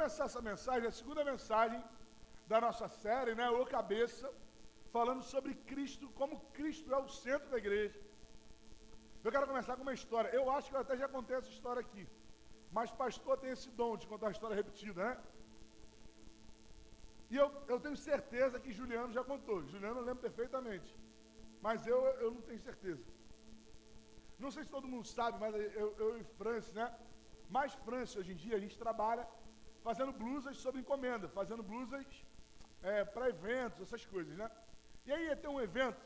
começar essa mensagem, a segunda mensagem da nossa série, né, O Cabeça, falando sobre Cristo, como Cristo é o centro da igreja. Eu quero começar com uma história. Eu acho que eu até já contei essa história aqui, mas pastor tem esse dom de contar uma história repetida, né? E eu tenho certeza que Juliano já contou. Juliano eu lembro perfeitamente, mas eu não tenho certeza. Não sei se todo mundo sabe, mas eu e Francis, né? Mais Francis, hoje em dia, a gente trabalha fazendo blusas sob encomenda, fazendo blusas para eventos, essas coisas, né? E aí ia ter um evento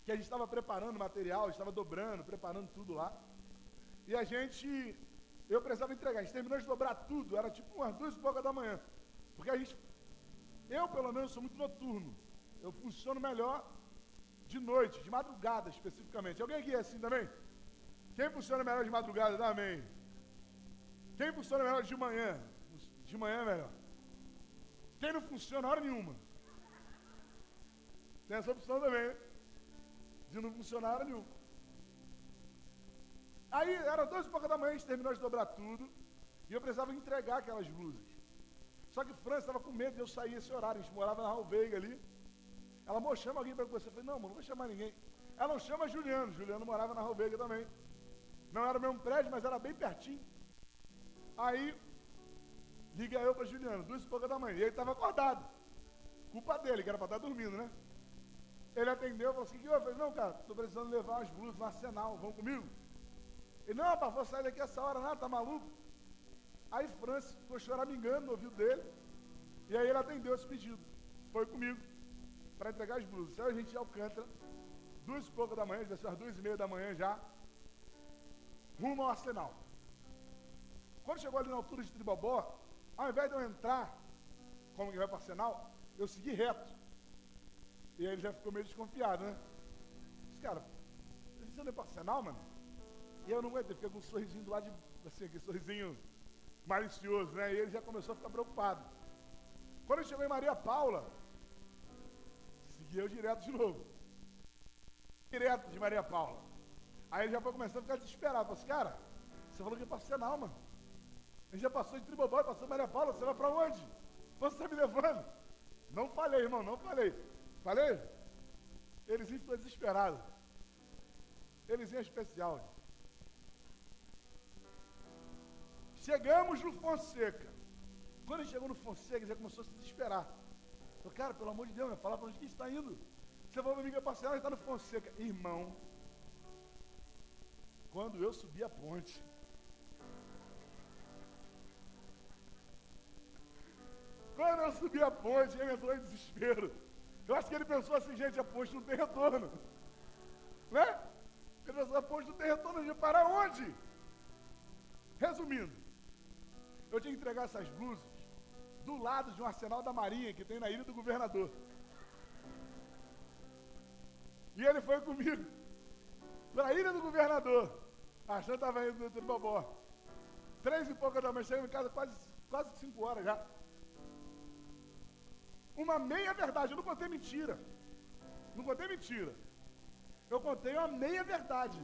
que a gente estava preparando material, estava dobrando, preparando tudo lá. E eu precisava entregar. A gente terminou de dobrar tudo, era tipo umas 2h pouca da manhã. Porque eu pelo menos sou muito noturno. Eu funciono melhor de noite, de madrugada especificamente. Alguém aqui é assim também? Quem funciona melhor de madrugada, dá amém. Quem funciona melhor de manhã? De manhã é melhor. Quem não funciona hora nenhuma? Tem essa opção também, né? De não funcionar hora nenhuma. Aí, era 2h pouca da manhã, a gente terminou de dobrar tudo, e eu precisava entregar aquelas blusas. Só que o Francis estava com medo de eu sair esse horário, a gente morava na Raul Veiga ali. Ela, amor, chama alguém para você. Eu falei, não, amor, não vou chamar ninguém. Ela não chama Juliano morava na Raul Veiga também. Não era o mesmo prédio, mas era bem pertinho. Aí, liga eu para Juliano, 2h pouca da manhã, e ele estava acordado. Culpa dele, que era para estar dormindo, né? Ele atendeu, falou assim, o que eu falei, não, cara, estou precisando levar umas blusas no Arsenal, vão comigo? Ele, não, rapaz, vou sair daqui essa hora, nada, tá maluco? Aí Francis ficou choramingando no ouvido dele, e aí ele atendeu esse pedido, foi comigo, para entregar as blusas. Aí a gente ia ao Alcântara, 2h pouca da manhã, às 2h30 da manhã já, rumo ao Arsenal. Quando chegou ali na altura de Tribobó, ao invés de eu entrar, como que vai para o Arsenal, eu segui reto. E aí ele já ficou meio desconfiado, né? Disse, cara, você não é para o Arsenal, mano? E eu não aguentei, fiquei com um sorrisinho do lado de, assim, aquele sorrisinho malicioso, né? E ele já começou a ficar preocupado. Quando ele chegou em Maria Paula, segui eu direto de novo. Direto de Maria Paula. Aí ele já foi começando a ficar desesperado. Falei assim, cara, você falou que é para o Arsenal, mano. A gente já passou de Tribobó, passou de Maria Paula, você vai para onde? Você está me levando? Não falei, irmão, não falei. Falei? Elisinho ficou desesperado. Elisinho é especial. Chegamos no Fonseca. Quando a gente chegou no Fonseca, ele já começou a se desesperar. Falei, cara, pelo amor de Deus, fala para onde que a gente está indo. Você falou para mim que é passear, a gente está no Fonseca. Irmão, quando eu subi a ponte, ele entrou em desespero. Eu acho que ele pensou assim, gente, a ponte não tem retorno. Né? Ele pensou, a ponte não tem retorno, a gente para onde? Resumindo, eu tinha que entregar essas blusas do lado de um arsenal da Marinha que tem na Ilha do Governador. E ele foi comigo para a Ilha do Governador, achando que estava indo no Tribobó. 3h pouca da manhã, chegamos em casa quase 5 horas já. Uma meia verdade, eu não contei mentira. Não contei mentira. Eu contei uma meia verdade.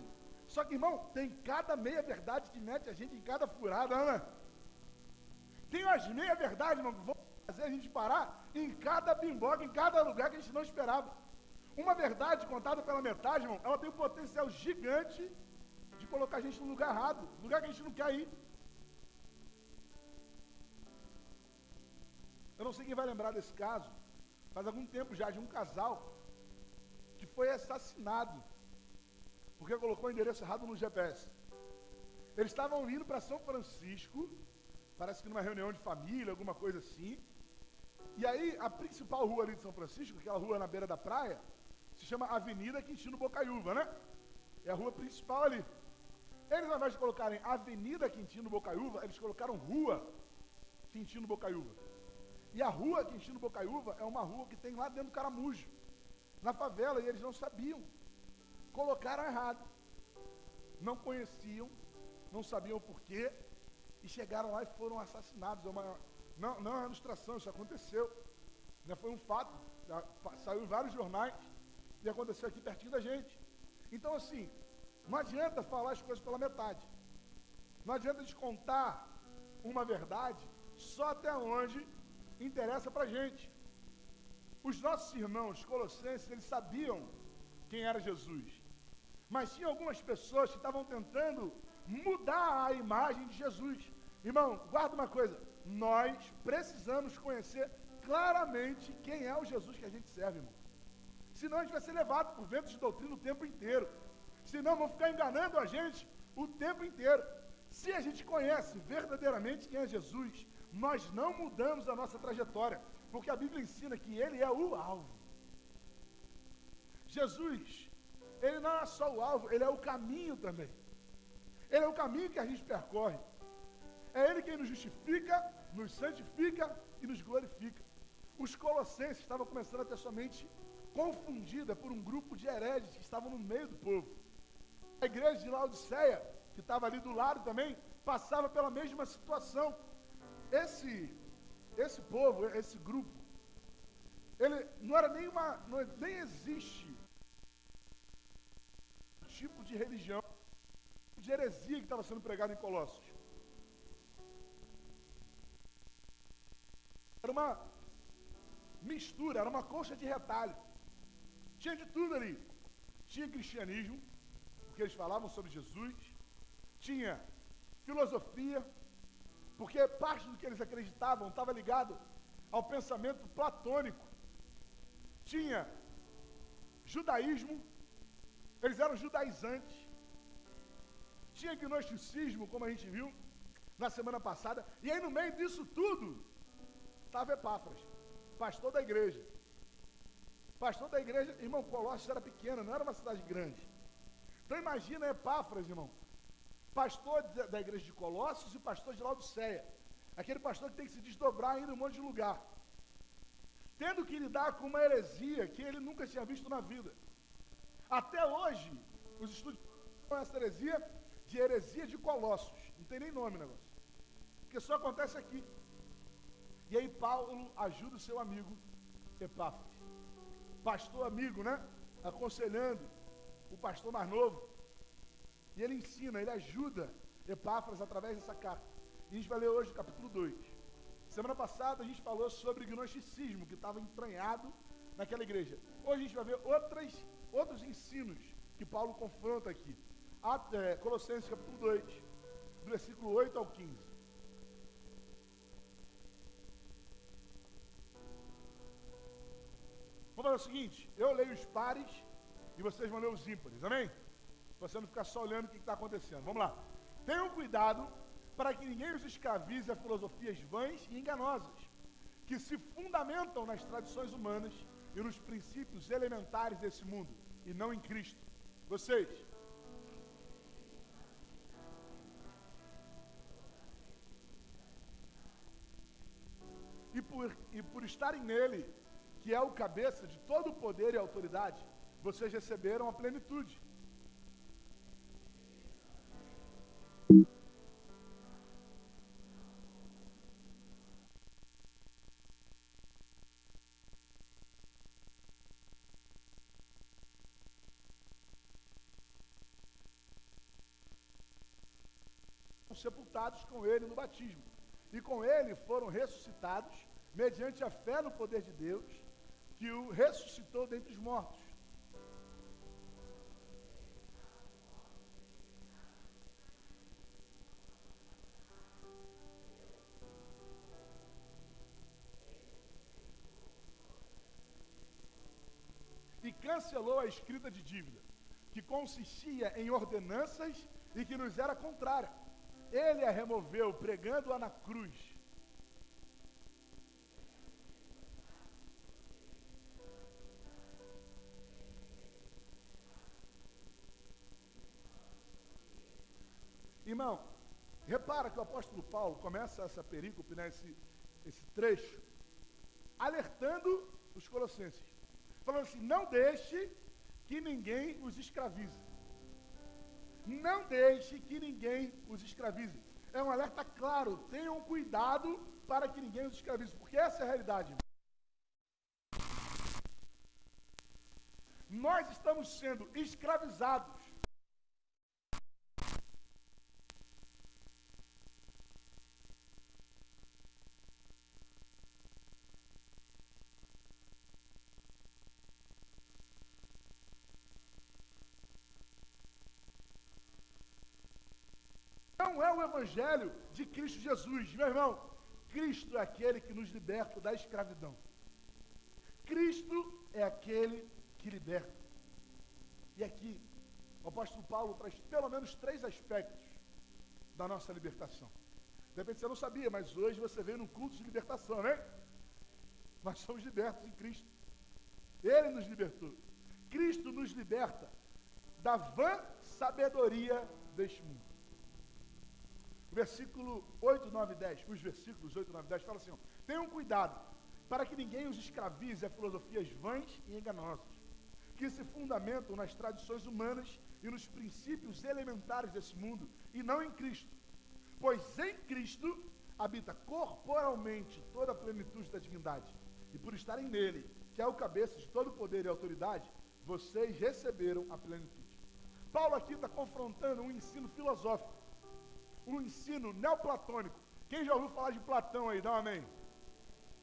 Só que, irmão, tem cada meia verdade que mete a gente em cada furada, né? Tem umas meia verdades, irmão, que vão fazer a gente parar em cada bimboca, em cada lugar que a gente não esperava. Uma verdade contada pela metade, irmão, ela tem um potencial gigante de colocar a gente no lugar errado, no lugar que a gente não quer ir. Eu não sei quem vai lembrar desse caso, faz algum tempo já, de um casal que foi assassinado, porque colocou o endereço errado no GPS. Eles estavam indo para São Francisco, parece que numa reunião de família, alguma coisa assim, e aí a principal rua ali de São Francisco, aquela rua na beira da praia, se chama Avenida Quintino Bocaiúva, né? É a rua principal ali. Eles, ao invés de colocarem Avenida Quintino Bocaiúva, eles colocaram Rua Quintino Bocaiúva. E a rua Quintino Bocaiúva é uma rua que tem lá dentro do Caramujo, na favela, e eles não sabiam. Colocaram errado. Não conheciam, não sabiam o porquê, e chegaram lá e foram assassinados. Não é uma ilustração, isso aconteceu. Foi um fato, saiu em vários jornais, e aconteceu aqui pertinho da gente. Então, assim, não adianta falar as coisas pela metade. Não adianta descontar uma verdade só até onde interessa para a gente. Os nossos irmãos colossenses, eles sabiam quem era Jesus. Mas tinha algumas pessoas que estavam tentando mudar a imagem de Jesus. Irmão, guarda uma coisa. Nós precisamos conhecer claramente quem é o Jesus que a gente serve, irmão. Senão a gente vai ser levado por ventos de doutrina o tempo inteiro. Senão vão ficar enganando a gente o tempo inteiro. Se a gente conhece verdadeiramente quem é Jesus, nós não mudamos a nossa trajetória, porque a Bíblia ensina que Ele é o alvo. Jesus, Ele não é só o alvo, Ele é o caminho também. Ele é o caminho que a gente percorre. É Ele quem nos justifica, nos santifica e nos glorifica. Os colossenses estavam começando a ter sua mente confundida por um grupo de hereges que estavam no meio do povo. A igreja de Laodiceia, que estava ali do lado também, passava pela mesma situação. Esse povo, esse grupo, ele não era nem existe tipo de religião, de heresia que estava sendo pregada em Colossos. Era uma mistura, era uma colcha de retalho. Tinha de tudo ali. Tinha cristianismo, porque eles falavam sobre Jesus. Tinha filosofia, porque parte do que eles acreditavam estava ligado ao pensamento platônico. Tinha judaísmo, eles eram judaizantes. Tinha gnosticismo, como a gente viu na semana passada. E aí no meio disso tudo, estava Epáfras, pastor da igreja. Pastor da igreja, irmão, Colossos era pequena, não era uma cidade grande. Então imagina Epáfras, irmão, pastor da igreja de Colossos e pastor de Laodiceia. Aquele pastor que tem que se desdobrar ainda em um monte de lugar. Tendo que lidar com uma heresia que ele nunca tinha visto na vida. Até hoje, os estudos com essa heresia de Colossos. Não tem nem nome o negócio. Porque só acontece aqui. E aí Paulo ajuda o seu amigo Epáfras. Pastor amigo, né? Aconselhando o pastor mais novo. E ele ensina, ele ajuda Epáfras através dessa carta. E a gente vai ler hoje o capítulo 2. Semana passada a gente falou sobre gnosticismo, que estava entranhado naquela igreja. Hoje a gente vai ver outros ensinos que Paulo confronta aqui. Colossenses capítulo 2, do versículo 8 ao 15. Vamos fazer o seguinte, eu leio os pares e vocês vão ler os ímpares, amém? Você não ficar só olhando o que está acontecendo. Vamos lá. Tenham cuidado para que ninguém os escravize a filosofias vãs e enganosas, que se fundamentam nas tradições humanas e nos princípios elementares desse mundo, e não em Cristo. Vocês. E por estarem nele, que é o cabeça de todo o poder e autoridade, vocês receberam a plenitude. Sepultados com ele no batismo, e com ele foram ressuscitados, mediante a fé no poder de Deus, que o ressuscitou dentre os mortos. E cancelou a escrita de dívida, que consistia em ordenanças e que nos era contrária. Ele a removeu, pregando-a na cruz. Irmão, repara que o apóstolo Paulo começa essa perícope, né, esse trecho, alertando os colossenses, falando assim, não deixe que ninguém os escravize. Não deixe que ninguém os escravize. É um alerta claro, tenham cuidado para que ninguém os escravize, porque essa é a realidade. Nós estamos sendo escravizados. não é o evangelho de Cristo Jesus. Meu irmão, Cristo é aquele que nos liberta da escravidão. Cristo é aquele que liberta. E aqui, o apóstolo Paulo traz pelo menos 3 aspectos da nossa libertação. De repente você não sabia, mas hoje você veio num culto de libertação, né? Nós somos libertos em Cristo. Ele nos libertou. Cristo nos liberta da vã sabedoria deste mundo. O versículo 8, 9 e 10, os versículos 8, 9 e 10 falam assim, ó, tenham cuidado para que ninguém os escravize a filosofias vãs e enganosas, que se fundamentam nas tradições humanas e nos princípios elementares desse mundo, e não em Cristo. Pois em Cristo habita corporalmente toda a plenitude da divindade, e por estarem nele, que é o cabeça de todo poder e autoridade, vocês receberam a plenitude. Paulo aqui está confrontando um ensino filosófico, um ensino neoplatônico. Quem já ouviu falar de Platão aí? Dá um amém.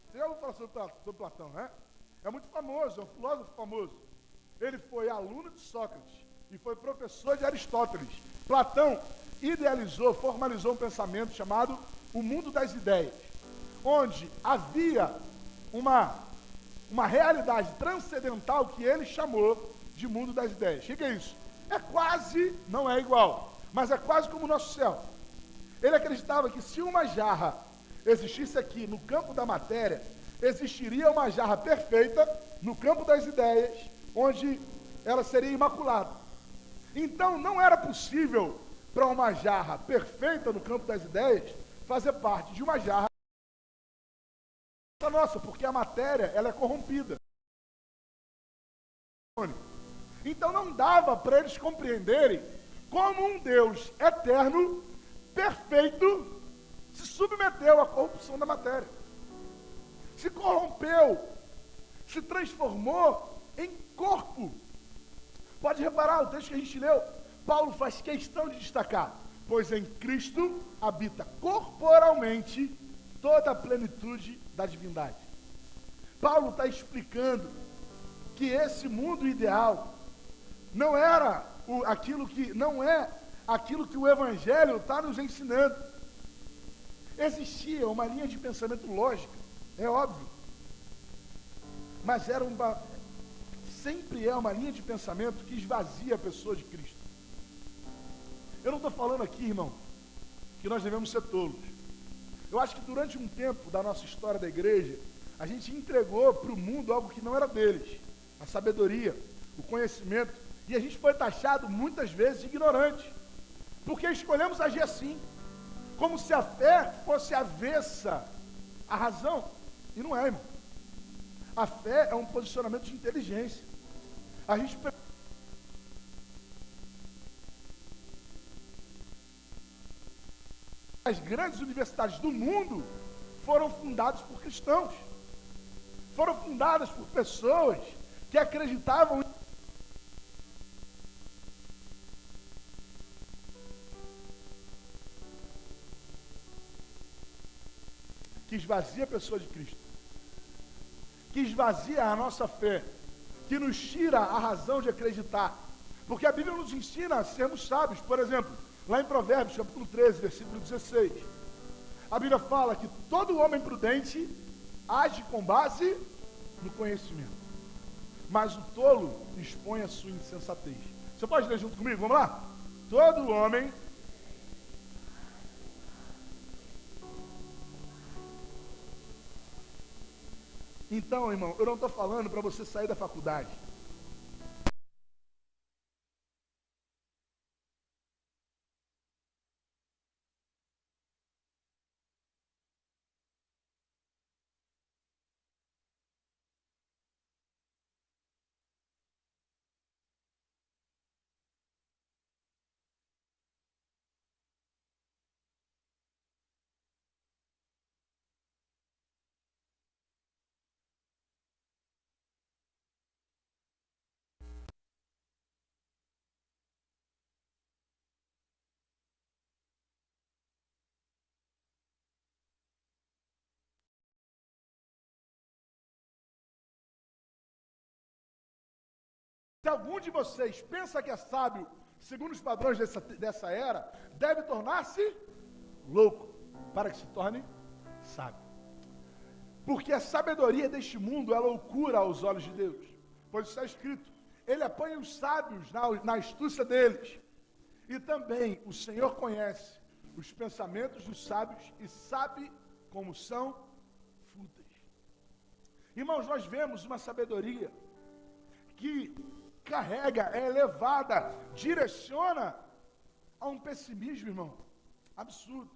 Você já ouviu falar sobre Platão, né? É muito famoso, é um filósofo famoso. Ele foi aluno de Sócrates e foi professor de Aristóteles. Platão idealizou, formalizou um pensamento chamado o mundo das ideias, onde havia uma realidade transcendental que ele chamou de mundo das ideias. O que é isso? É quase, não é igual, mas é quase como o nosso céu. Ele acreditava que se uma jarra existisse aqui no campo da matéria, existiria uma jarra perfeita no campo das ideias, onde ela seria imaculada. Então não era possível para uma jarra perfeita no campo das ideias fazer parte de uma jarra nossa, porque a matéria ela é corrompida. Então não dava para eles compreenderem como um Deus eterno, perfeito, se submeteu à corrupção da matéria. Se corrompeu, se transformou em corpo. Pode reparar, o texto que a gente leu, Paulo faz questão de destacar, pois em Cristo habita corporalmente toda a plenitude da divindade. Paulo está explicando que esse mundo ideal não era aquilo que o Evangelho está nos ensinando. Existia uma linha de pensamento lógica, é óbvio, mas sempre é uma linha de pensamento que esvazia a pessoa de Cristo. Eu não estou falando aqui, irmão, que nós devemos ser tolos. Eu acho que durante um tempo da nossa história da igreja, a gente entregou para o mundo algo que não era deles, a sabedoria, o conhecimento, e a gente foi taxado muitas vezes de ignorante, porque escolhemos agir assim, como se a fé fosse avessa à razão, e não é, irmão. A fé é um posicionamento de inteligência. A gente as grandes universidades do mundo foram fundadas por cristãos, foram fundadas por pessoas que acreditavam que esvazia a pessoa de Cristo, que esvazia a nossa fé, que nos tira a razão de acreditar, porque a Bíblia nos ensina a sermos sábios. Por exemplo, lá em Provérbios, capítulo 13, versículo 16, a Bíblia fala que todo homem prudente age com base no conhecimento, mas o tolo expõe a sua insensatez. Você pode ler junto comigo? Vamos lá? Todo homem Então, irmão, eu não estou falando para você sair da faculdade. Se algum de vocês pensa que é sábio segundo os padrões dessa era, deve tornar-se louco, para que se torne sábio. Porque a sabedoria deste mundo é loucura aos olhos de Deus. Pois está escrito, ele apanha os sábios na astúcia deles. E também o Senhor conhece os pensamentos dos sábios e sabe como são fúteis. Irmãos, nós vemos uma sabedoria que carrega, é elevada, direciona a um pessimismo, irmão, absurdo.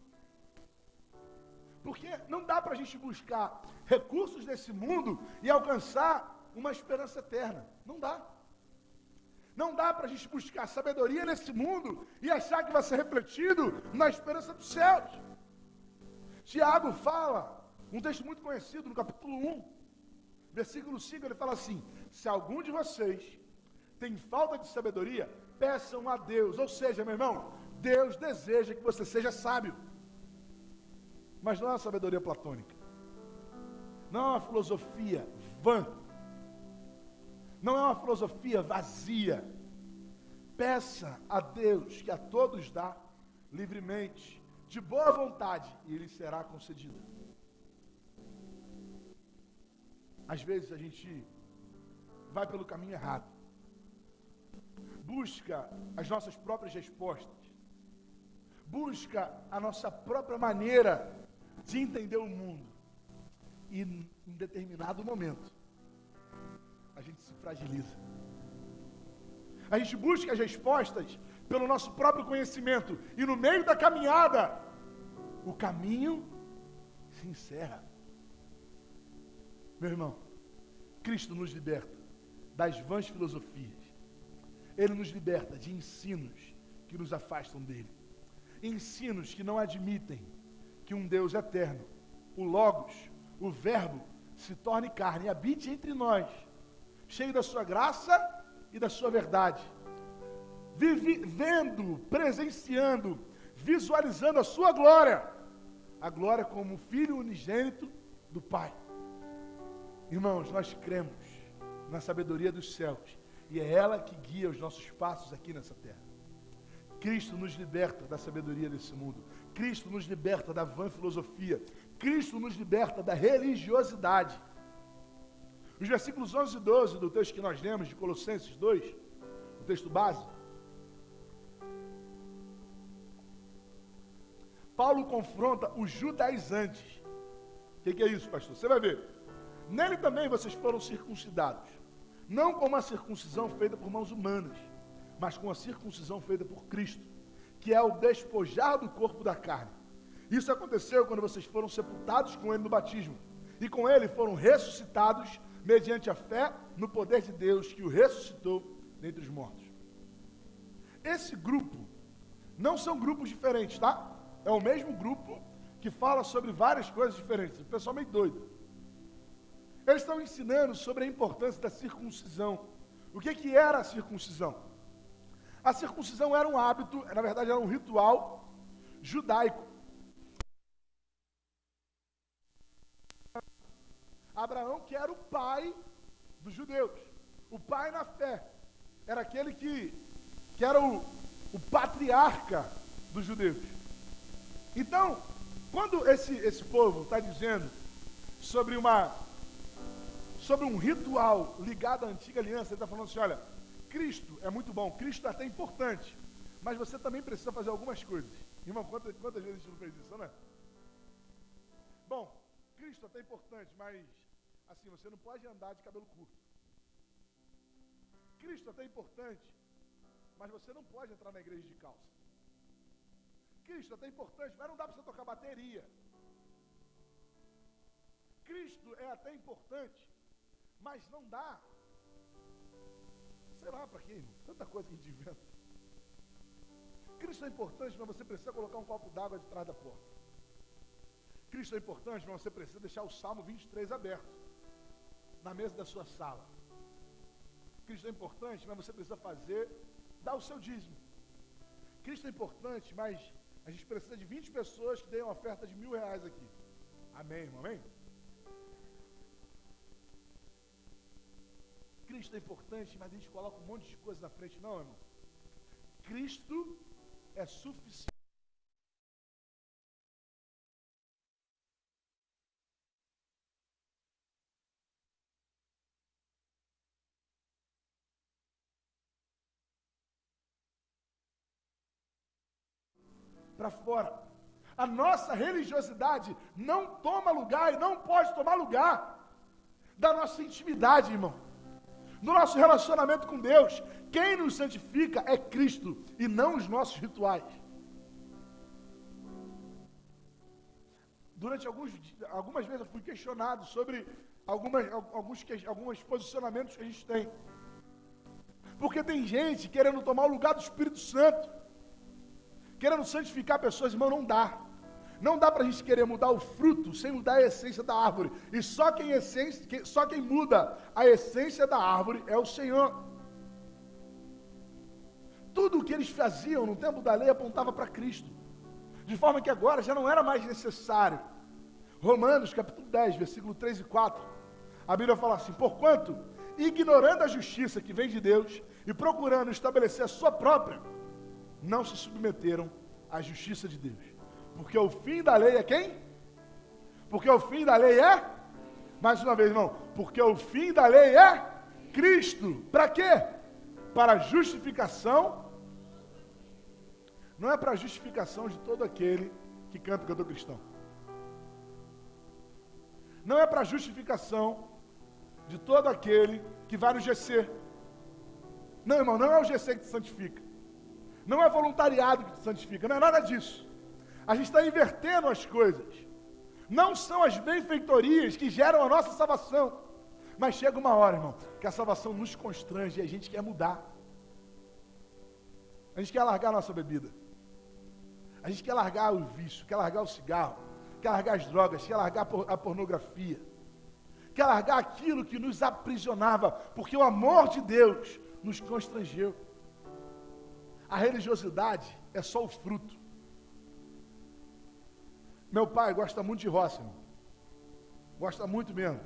Porque não dá para a gente buscar recursos desse mundo e alcançar uma esperança eterna. Não dá. Não dá para a gente buscar sabedoria nesse mundo e achar que vai ser refletido na esperança dos céus. Tiago fala, um texto muito conhecido, no capítulo 1, versículo 5, ele fala assim, se algum de vocês tem falta de sabedoria, peçam a Deus. Ou seja, meu irmão, Deus deseja que você seja sábio. Mas não é uma sabedoria platônica. Não é uma filosofia vã. Não é uma filosofia vazia. Peça a Deus que a todos dá livremente, de boa vontade, e Ele será concedido. Às vezes a gente vai pelo caminho errado. Busca as nossas próprias respostas. Busca a nossa própria maneira de entender o mundo. E em determinado momento, a gente se fragiliza. A gente busca as respostas pelo nosso próprio conhecimento. E no meio da caminhada, o caminho se encerra. Meu irmão, Cristo nos liberta das vãs filosofias. Ele nos liberta de ensinos que nos afastam dele. Ensinos que não admitem que um Deus eterno, o Logos, o Verbo, se torne carne e habite entre nós, cheio da sua graça e da sua verdade. Vendo, presenciando, visualizando a sua glória. A glória como Filho unigênito do Pai. Irmãos, nós cremos na sabedoria dos céus. E é ela que guia os nossos passos aqui nessa terra. Cristo nos liberta da sabedoria desse mundo. Cristo nos liberta da vã filosofia. Cristo nos liberta da religiosidade. Os versículos 11 e 12 do texto que nós lemos, de Colossenses 2, o texto base. Paulo confronta os judaizantes. O que é isso, pastor? Você vai ver. Nele também vocês foram circuncidados. Não com uma circuncisão feita por mãos humanas, mas com a circuncisão feita por Cristo, que é o despojar do corpo da carne. Isso aconteceu quando vocês foram sepultados com Ele no batismo, e com Ele foram ressuscitados mediante a fé no poder de Deus que o ressuscitou dentre os mortos. Esse grupo não são grupos diferentes, tá? É o mesmo grupo que fala sobre várias coisas diferentes. O pessoal meio doido. Eles estão ensinando sobre a importância da circuncisão. O que era a circuncisão? A circuncisão era um hábito, na verdade era um ritual judaico. Abraão, que era o pai dos judeus, o pai na fé, era aquele que era o patriarca dos judeus. Então, quando esse povo está dizendo sobre um ritual ligado à antiga aliança, ele está falando assim, olha, Cristo é muito bom, Cristo é até importante, mas você também precisa fazer algumas coisas. Irmão, quantas vezes a gente não fez isso, não é? Bom, Cristo é até importante, mas assim, você não pode andar de cabelo curto. Cristo é até importante, mas você não pode entrar na igreja de calça. Cristo é até importante, mas não dá para você tocar bateria. Cristo é até importante, mas não dá. Sei lá para quê, irmão? Tanta coisa que a gente inventa. Cristo é importante, mas você precisa colocar um copo d'água de trás da porta. Cristo é importante, mas você precisa deixar o Salmo 23 aberto na mesa da sua sala. Cristo é importante, mas você precisa dar o seu dízimo. Cristo é importante, mas a gente precisa de 20 pessoas que deem uma oferta de R$1.000 aqui. Amém, irmão? Amém? Cristo é importante, mas a gente coloca um monte de coisa na frente. Não, irmão. Cristo é suficiente. Para fora. A nossa religiosidade não toma lugar e não pode tomar lugar da nossa intimidade, irmão. No nosso relacionamento com Deus, quem nos santifica é Cristo e não os nossos rituais. Durante algumas vezes eu fui questionado sobre alguns posicionamentos que a gente tem. Porque tem gente querendo tomar o lugar do Espírito Santo, querendo santificar pessoas, irmão, não dá. Não dá para a gente querer mudar o fruto sem mudar a essência da árvore. E só quem muda a essência da árvore é o Senhor. Tudo o que eles faziam no tempo da lei apontava para Cristo. De forma que agora já não era mais necessário. Romanos capítulo 10, versículo 3 e 4. A Bíblia fala assim: porquanto, ignorando a justiça que vem de Deus e procurando estabelecer a sua própria, não se submeteram à justiça de Deus. Porque o fim da lei é quem? Porque o fim da lei é? Mais uma vez, irmão. Porque o fim da lei é Cristo. Para quê? Para a justificação. Não é para a justificação de todo aquele que canta o cantor cristão. Não é para a justificação de todo aquele que vai no GC. Não, irmão, não é o GC que te santifica. Não é voluntariado que te santifica. Não é nada disso. A gente está invertendo as coisas. Não são as benfeitorias que geram a nossa salvação. Mas chega uma hora, irmão, que a salvação nos constrange e a gente quer mudar. A gente quer largar a nossa bebida. A gente quer largar o vício, quer largar o cigarro, quer largar as drogas, quer largar a pornografia. Quer largar aquilo que nos aprisionava, porque o amor de Deus nos constrangeu. A religiosidade é só o fruto. Meu pai gosta muito de roça, irmão. Gosta muito mesmo.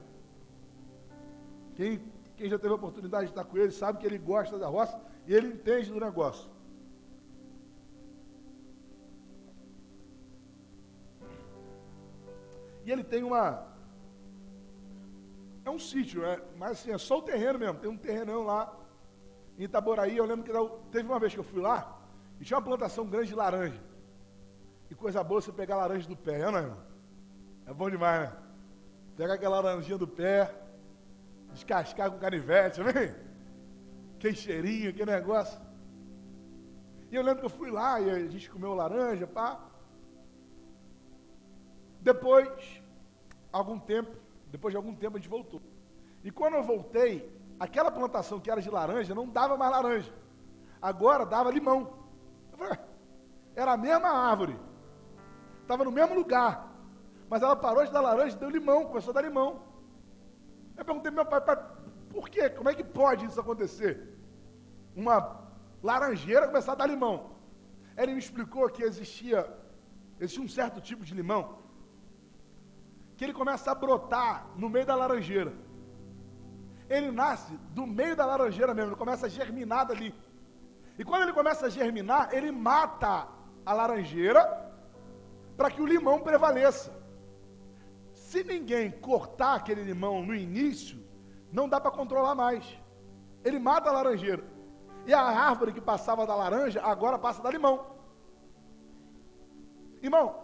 Quem já teve a oportunidade de estar com ele sabe que ele gosta da roça e ele entende do negócio. E ele tem é um sítio, mas assim, é só o terreno mesmo. Tem um terrenão lá em Itaboraí. Eu lembro que teve uma vez que eu fui lá e tinha uma plantação grande de laranja. E coisa boa você pegar laranja do pé, não é, irmão? É bom demais, né? Pegar aquela laranjinha do pé, descascar com canivete, amém? Que cheirinho, que negócio. E eu lembro que eu fui lá e a gente comeu laranja, pá. Depois de algum tempo a gente voltou. E quando eu voltei, aquela plantação que era de laranja não dava mais laranja. Agora dava limão. Eu falei, era a mesma árvore. Estava no mesmo lugar. Mas ela parou de dar laranja e deu limão, começou a dar limão. Eu perguntei pro meu pai, por quê? Como é que pode isso acontecer? Uma laranjeira começar a dar limão. Ele me explicou que existia um certo tipo de limão, que ele começa a brotar no meio da laranjeira. Ele nasce do meio da laranjeira mesmo, ele começa a germinar dali. E quando ele começa a germinar, ele mata a laranjeira para que o limão prevaleça. Se ninguém cortar aquele limão no início, não dá para controlar mais. Ele mata a laranjeira. E a árvore que passava da laranja, agora passa da limão. Irmão,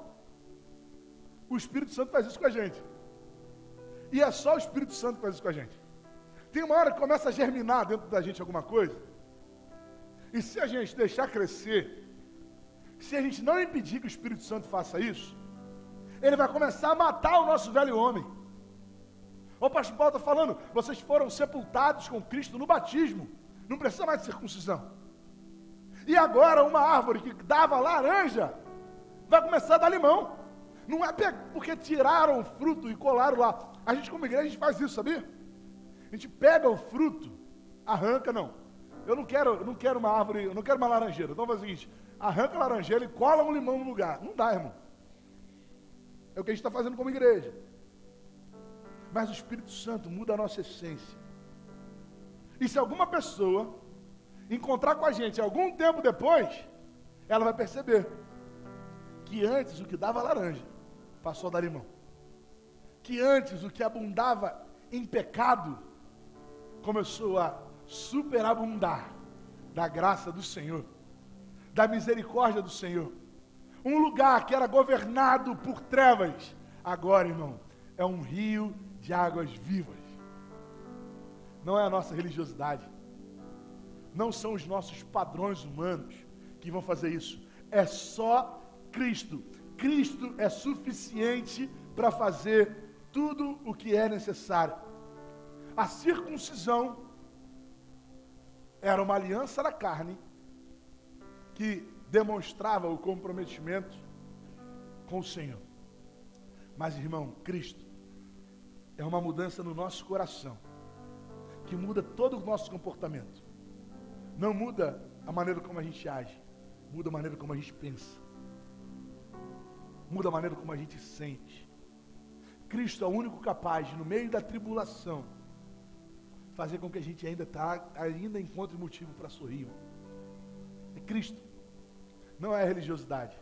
o Espírito Santo faz isso com a gente. E é só o Espírito Santo que faz isso com a gente. Tem uma hora que começa a germinar dentro da gente alguma coisa. E se a gente deixar crescer, se a gente não impedir que o Espírito Santo faça isso, ele vai começar a matar o nosso velho homem. O pastor Paulo está falando, vocês foram sepultados com Cristo no batismo. Não precisa mais de circuncisão. E agora uma árvore que dava laranja, vai começar a dar limão. Não é porque tiraram o fruto e colaram lá. A gente como igreja, a gente faz isso, sabia? A gente pega o fruto, arranca, não. Eu não quero uma árvore, eu não quero uma laranjeira. Então faz o seguinte, arranca a laranjeira e cola um limão no lugar. Não dá, irmão. É o que a gente está fazendo como igreja. Mas o Espírito Santo muda a nossa essência. E se alguma pessoa encontrar com a gente algum tempo depois, ela vai perceber que antes o que dava laranja passou a dar limão. Que antes o que abundava em pecado começou a superabundar da graça do Senhor, da misericórdia do Senhor. Um lugar que era governado por trevas, agora, irmão, é um rio de águas vivas. Não é a nossa religiosidade, não são os nossos padrões humanos que vão fazer isso, é só Cristo. Cristo é suficiente para fazer tudo o que é necessário. A circuncisão era uma aliança da carne que demonstrava o comprometimento com o Senhor. Mas, irmão, Cristo é uma mudança no nosso coração, que muda todo o nosso comportamento. Não muda a maneira como a gente age, muda a maneira como a gente pensa, muda a maneira como a gente sente. Cristo é o único capaz, no meio da tribulação, fazer com que a gente ainda encontre motivo para sorrir. É Cristo, não é a religiosidade,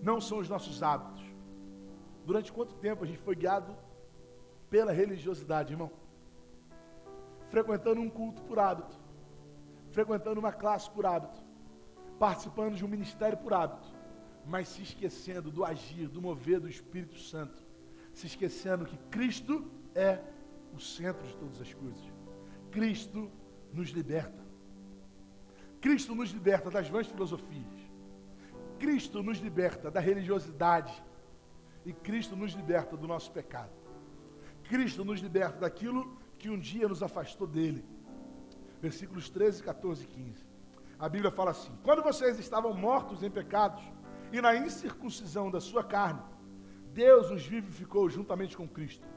não são os nossos hábitos. Durante quanto tempo a gente foi guiado pela religiosidade, irmão? Frequentando um culto por hábito, frequentando uma classe por hábito, participando de um ministério por hábito, mas se esquecendo do agir, do mover do Espírito Santo, se esquecendo que Cristo é o centro de todas as coisas. Cristo nos liberta. Cristo nos liberta das vãs filosofias. Cristo nos liberta da religiosidade. E Cristo nos liberta do nosso pecado. Cristo nos liberta daquilo que um dia nos afastou dele. Versículos 13, 14 e 15. A Bíblia fala assim: quando vocês estavam mortos em pecados e na incircuncisão da sua carne, Deus os vivificou juntamente com Cristo.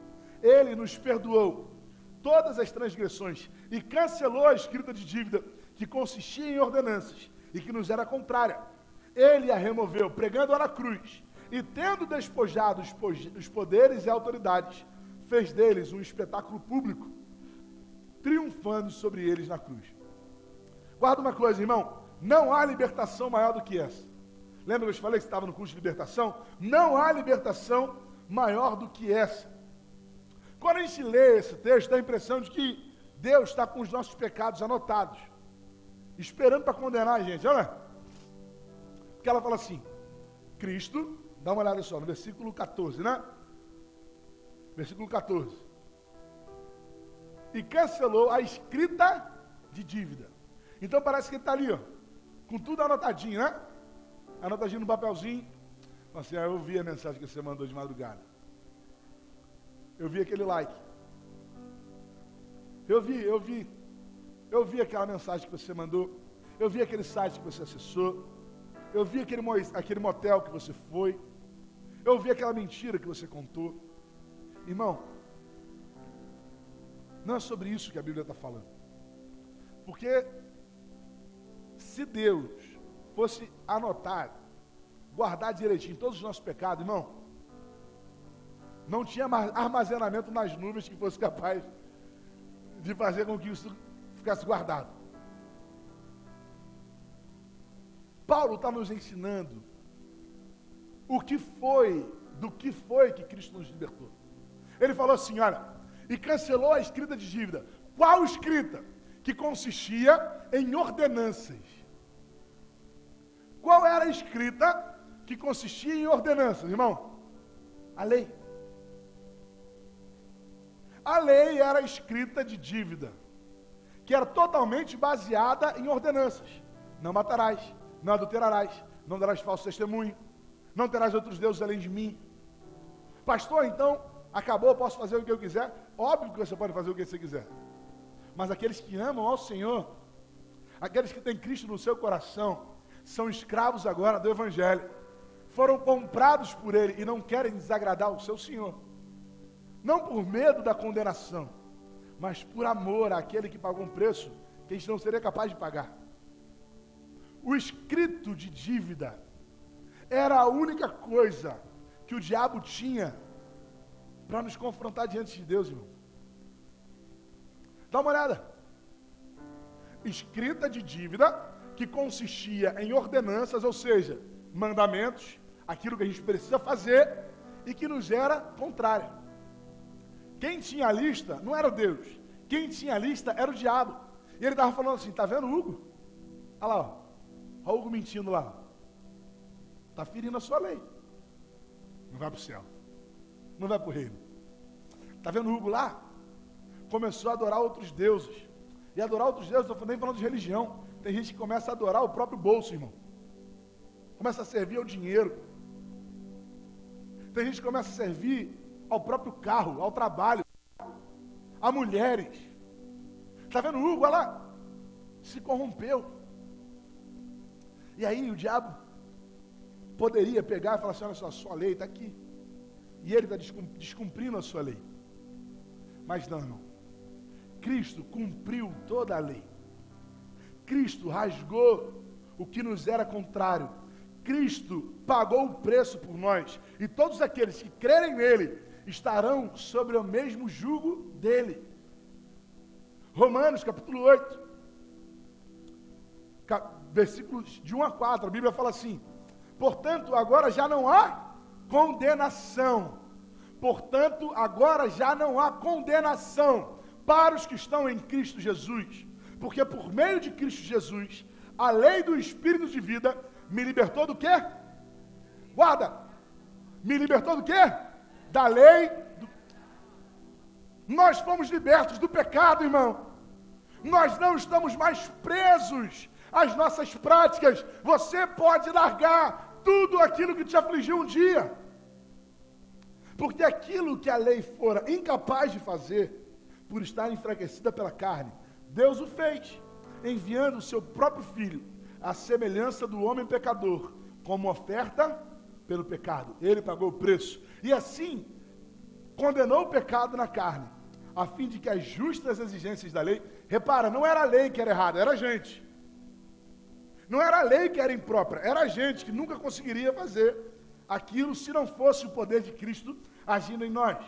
Ele nos perdoou todas as transgressões e cancelou a escrita de dívida que consistia em ordenanças e que nos era contrária. Ele a removeu, pregando-a na cruz, e tendo despojado os poderes e autoridades, fez deles um espetáculo público, triunfando sobre eles na cruz. Guarda uma coisa, irmão, não há libertação maior do que essa. Lembra que eu te falei que você estava no curso de libertação? Não há libertação maior do que essa. Quando a gente lê esse texto, dá a impressão de que Deus está com os nossos pecados anotados, esperando para condenar a gente, olha. Porque ela fala assim, Cristo, dá uma olhada só, no versículo 14, né? Versículo 14. E cancelou a escrita de dívida. Então parece que ele está ali, ó, com tudo anotadinho, né? Anotadinho no papelzinho. Assim, eu vi a mensagem que você mandou de madrugada. Eu vi aquele like. Eu vi aquela mensagem que você mandou. Eu vi aquele site que você acessou. Eu vi aquele motel que você foi. Eu vi aquela mentira que você contou. Irmão, não é sobre isso que a Bíblia está falando. Porque se Deus fosse anotar, guardar direitinho todos os nossos pecados, irmão, não tinha armazenamento nas nuvens que fosse capaz de fazer com que isso ficasse guardado. Paulo está nos ensinando do que foi que Cristo nos libertou. Ele falou assim, olha, e cancelou a escrita de dívida. Qual escrita? Que consistia em ordenanças. Qual era a escrita que consistia em ordenanças, irmão? A lei. A lei era escrita de dívida, que era totalmente baseada em ordenanças. Não matarás, não adulterarás, não darás falso testemunho, não terás outros deuses além de mim. Pastor, então, acabou, posso fazer o que eu quiser? Óbvio que você pode fazer o que você quiser. Mas aqueles que amam ao Senhor, aqueles que têm Cristo no seu coração, são escravos agora do Evangelho. Foram comprados por Ele e não querem desagradar o seu Senhor. Não por medo da condenação, mas por amor àquele que pagou um preço que a gente não seria capaz de pagar. O escrito de dívida era a única coisa que o diabo tinha para nos confrontar diante de Deus, irmão. Dá uma olhada. escrita de dívida que consistia em ordenanças, ou seja, mandamentos, aquilo que a gente precisa fazer e que nos era contrária. Quem tinha a lista não era Deus. Quem tinha a lista era o diabo. E ele estava falando assim, tá vendo Hugo? Olha lá, ó. Olha o Hugo mentindo lá. Está ferindo a sua lei. Não vai para o céu. Não vai para o reino. Está vendo o Hugo lá? Começou a adorar outros deuses. E adorar outros deuses, não estou nem falando de religião. Tem gente que começa a adorar o próprio bolso, irmão. Começa a servir ao dinheiro. Tem gente que começa a servir ao próprio carro, ao trabalho, a mulheres. Está vendo o Hugo? Olha lá. Se corrompeu. E aí o diabo poderia pegar e falar assim, olha só, a sua lei está aqui. E ele está descumprindo a sua lei. Mas não, irmão. Cristo cumpriu toda a lei. Cristo rasgou o que nos era contrário. Cristo pagou o preço por nós. E todos aqueles que crerem nele estarão sobre o mesmo jugo dele. Romanos capítulo 8, versículos de 1 a 4, a Bíblia fala assim, portanto, agora já não há condenação. Portanto, agora já não há condenação para os que estão em Cristo Jesus. Porque por meio de Cristo Jesus, a lei do Espírito de vida me libertou do quê? Guarda! Me libertou do quê? Da lei. Nós fomos libertos do pecado, irmão. Nós não estamos mais presos às nossas práticas. Você pode largar tudo aquilo que te afligiu um dia. Porque aquilo que a lei fora incapaz de fazer, por estar enfraquecida pela carne, Deus o fez, enviando o seu próprio Filho, à semelhança do homem pecador, como oferta pelo pecado. Ele pagou o preço. E assim, condenou o pecado na carne, a fim de que as justas exigências da lei... Repara, não era a lei que era errada, era a gente. Não era a lei que era imprópria, era a gente que nunca conseguiria fazer aquilo se não fosse o poder de Cristo agindo em nós.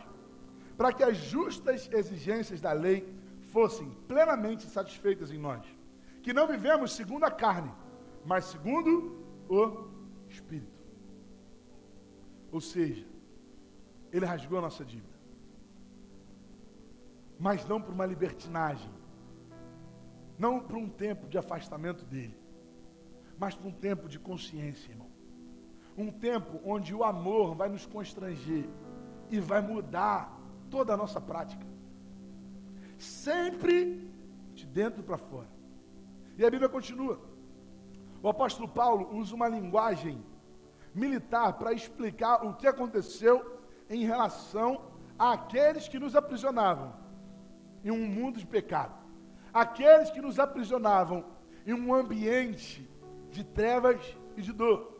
Para que as justas exigências da lei fossem plenamente satisfeitas em nós. Que não vivemos segundo a carne, mas segundo o Espírito. Ou seja, ele rasgou a nossa dívida. Mas não por uma libertinagem. Não por um tempo de afastamento dele. Mas por um tempo de consciência, irmão. Um tempo onde o amor vai nos constranger e vai mudar toda a nossa prática. Sempre de dentro para fora. E a Bíblia continua. O apóstolo Paulo usa uma linguagem militar para explicar o que aconteceu em relação àqueles que nos aprisionavam em um mundo de pecado. Aqueles que nos aprisionavam em um ambiente de trevas e de dor.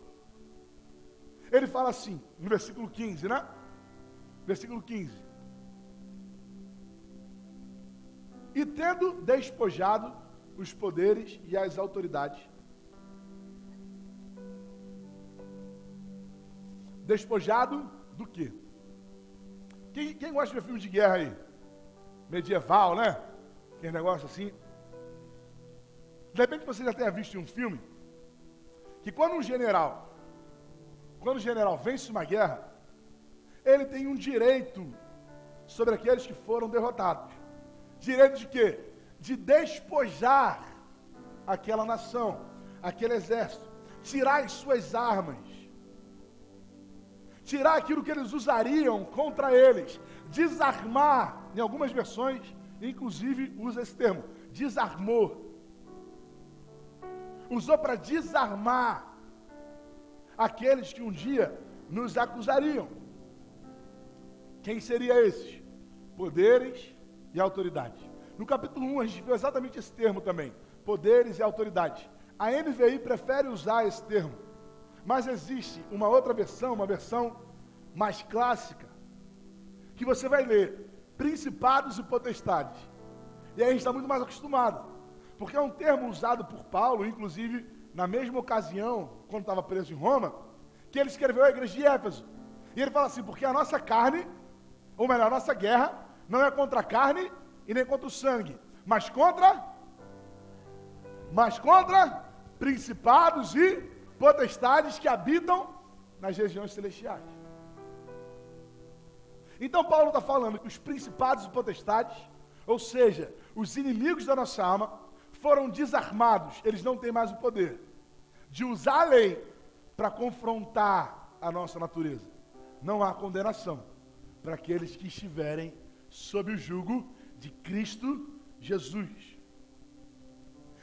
Ele fala assim, no versículo 15, né? Versículo 15. E tendo despojado os poderes e as autoridades. Despojado do quê? Quem gosta de ver filme de guerra aí? Medieval, né? Aquele negócio assim. De repente você já tenha visto um filme que quando o general vence uma guerra, ele tem um direito sobre aqueles que foram derrotados. Direito de quê? De despojar aquela nação, aquele exército, tirar as suas armas, tirar aquilo que eles usariam contra eles, desarmar, em algumas versões, inclusive usa esse termo, desarmou. Usou para desarmar aqueles que um dia nos acusariam. Quem seria esses? Poderes e autoridades. No capítulo 1 a gente viu exatamente esse termo também, poderes e autoridades. A NVI prefere usar esse termo, mas existe uma outra versão, uma versão mais clássica, que você vai ler, principados e potestades. E aí a gente está muito mais acostumado, porque é um termo usado por Paulo, inclusive na mesma ocasião, quando estava preso em Roma, que ele escreveu à igreja de Éfeso. E ele fala assim, porque a nossa carne, ou melhor, a nossa guerra, não é contra a carne e nem contra o sangue, mas contra mas contra principados e potestades que habitam nas regiões celestiais. Então Paulo está falando que os principados e potestades, ou seja, os inimigos da nossa alma, foram desarmados. Eles não têm mais o poder de usar a lei para confrontar a nossa natureza. Não há condenação para aqueles que estiverem sob o jugo de Cristo Jesus.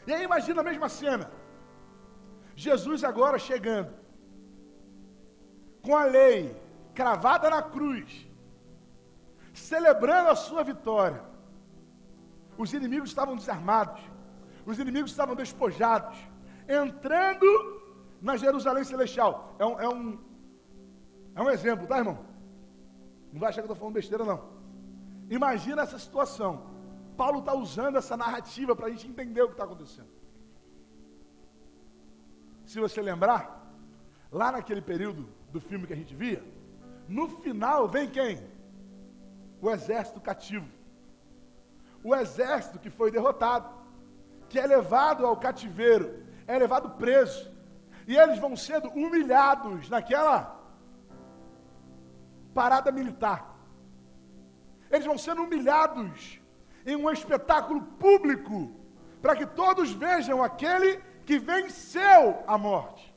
E aí imagina a mesma cena. Jesus agora chegando, com a lei cravada na cruz, celebrando a sua vitória. Os inimigos estavam desarmados, os inimigos estavam despojados, entrando na Jerusalém Celestial. É um exemplo, tá, irmão? Não vai achar que eu estou falando besteira, não. Imagina essa situação. Paulo está usando essa narrativa para a gente entender o que está acontecendo. Se você lembrar, lá naquele período do filme que a gente via, no final vem quem? O exército cativo. O exército que foi derrotado, que é levado ao cativeiro, é levado preso. E eles vão sendo humilhados naquela parada militar. Eles vão sendo humilhados em um espetáculo público, para que todos vejam aquele que venceu a morte.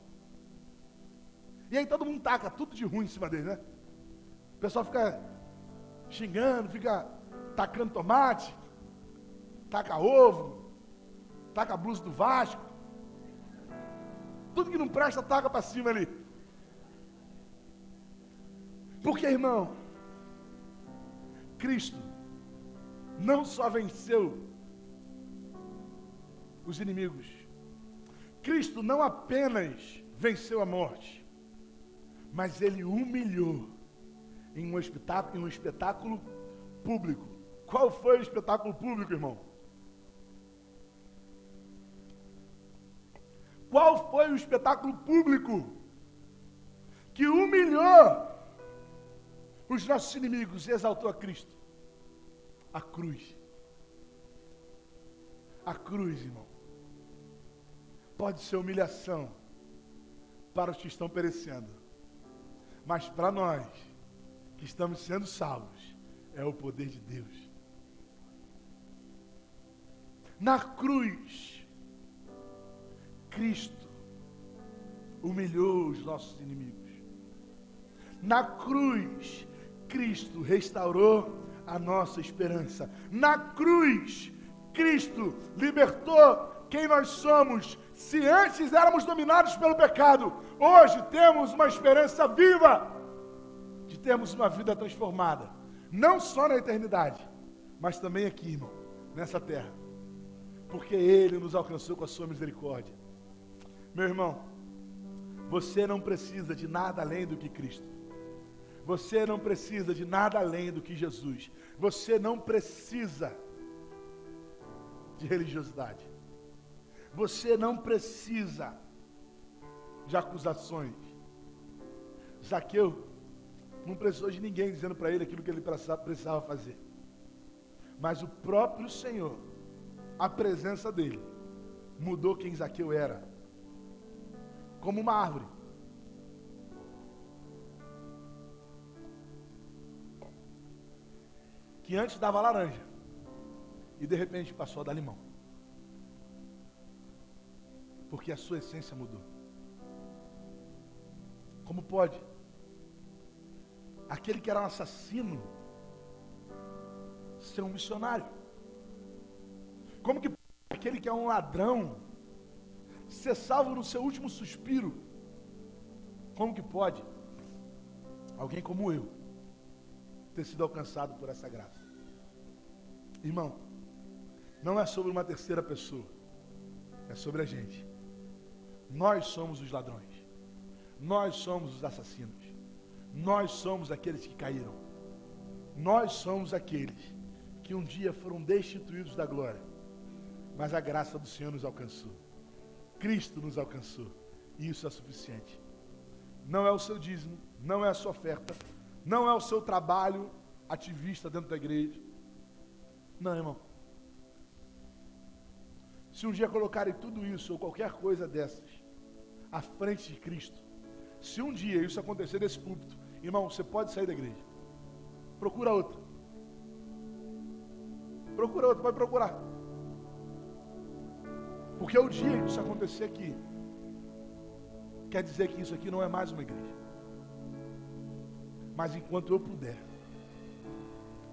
E aí todo mundo taca tudo de ruim em cima dele, né? O pessoal fica xingando, fica tacando tomate, taca ovo, taca a blusa do Vasco. Tudo que não presta, taca para cima ali. Porque, irmão, Cristo não só venceu os inimigos, Cristo não apenas venceu a morte, mas Ele humilhou em um espetáculo público. Qual foi o espetáculo público, irmão? Qual foi o espetáculo público que humilhou os nossos inimigos e exaltou a Cristo? A cruz. A cruz, irmão, pode ser humilhação para os que estão perecendo, mas para nós que estamos sendo salvos, é o poder de Deus. Na cruz, Cristo humilhou os nossos inimigos. Na cruz, Cristo restaurou a nossa esperança. Na cruz, Cristo libertou quem nós somos. Se antes éramos dominados pelo pecado, hoje temos uma esperança viva de termos uma vida transformada. Não só na eternidade, mas também aqui, irmão, nessa terra. Porque Ele nos alcançou com a sua misericórdia. Meu irmão, você não precisa de nada além do que Cristo. Você não precisa de nada além do que Jesus. Você não precisa de religiosidade. Você não precisa de acusações. Zaqueu não precisou de ninguém dizendo para ele aquilo que ele precisava fazer. Mas o próprio Senhor, a presença dele, mudou quem Zaqueu era. Como uma árvore. Que antes dava laranja. E de repente passou a dar limão. Porque a sua essência mudou. Como pode aquele que era um assassino ser um missionário? Como que aquele que é um ladrão ser salvo no seu último suspiro? Como que pode alguém como eu ter sido alcançado por essa graça? Irmão, não é sobre uma terceira pessoa, é sobre a gente. Nós somos os ladrões, nós somos os assassinos, nós somos aqueles que caíram, nós somos aqueles que um dia foram destituídos da glória, mas a graça do Senhor nos alcançou. Cristo nos alcançou, e isso é suficiente. Não é o seu dízimo, não é a sua oferta, não é o seu trabalho ativista dentro da igreja. Não, irmão. Se um dia colocarem tudo isso ou qualquer coisa dessas à frente de Cristo, se um dia isso acontecer nesse púlpito, irmão, você pode sair da igreja. Procura outra. Procura outra, vai procurar. Porque o dia que isso acontecer aqui, quer dizer que isso aqui não é mais uma igreja. Mas enquanto eu puder,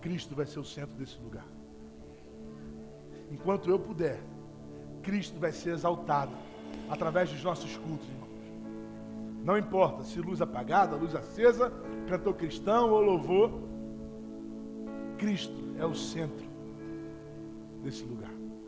Cristo vai ser o centro desse lugar. Enquanto eu puder, Cristo vai ser exaltado através dos nossos cultos, irmãos. Não importa se luz apagada, luz acesa, cantor cristão ou louvor, Cristo é o centro desse lugar.